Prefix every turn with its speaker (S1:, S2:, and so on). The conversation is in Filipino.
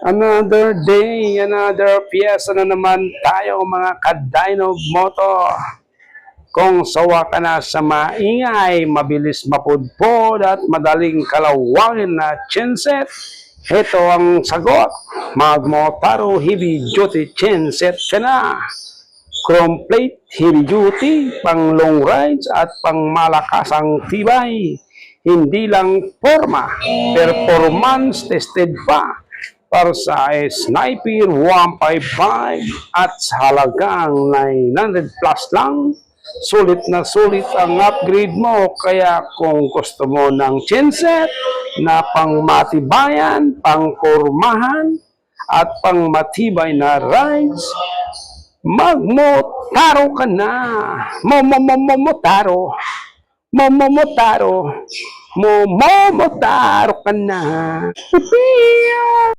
S1: Another day, another piyesa na naman tayo mga ka-Dino Moto. Kung sawa ka na sa maingay, mabilis mapudpod at madaling kalawangin na chinset, ito ang sagot. Magmotaro heavy duty chinset ka na. Chrome plate, heavy duty, pang long rides at pang malakasang tibay. Hindi lang forma, performance tested pa para sa Sniper 155 at sa halagang 900 plus lang. Sulit na sulit ang upgrade mo, kaya kung gusto mo ng chinset na pang matibayan, pang kurmahan at pang matibay na rides, magmotaro ka na. Momotaro. Momotaro. Momotaro ka na.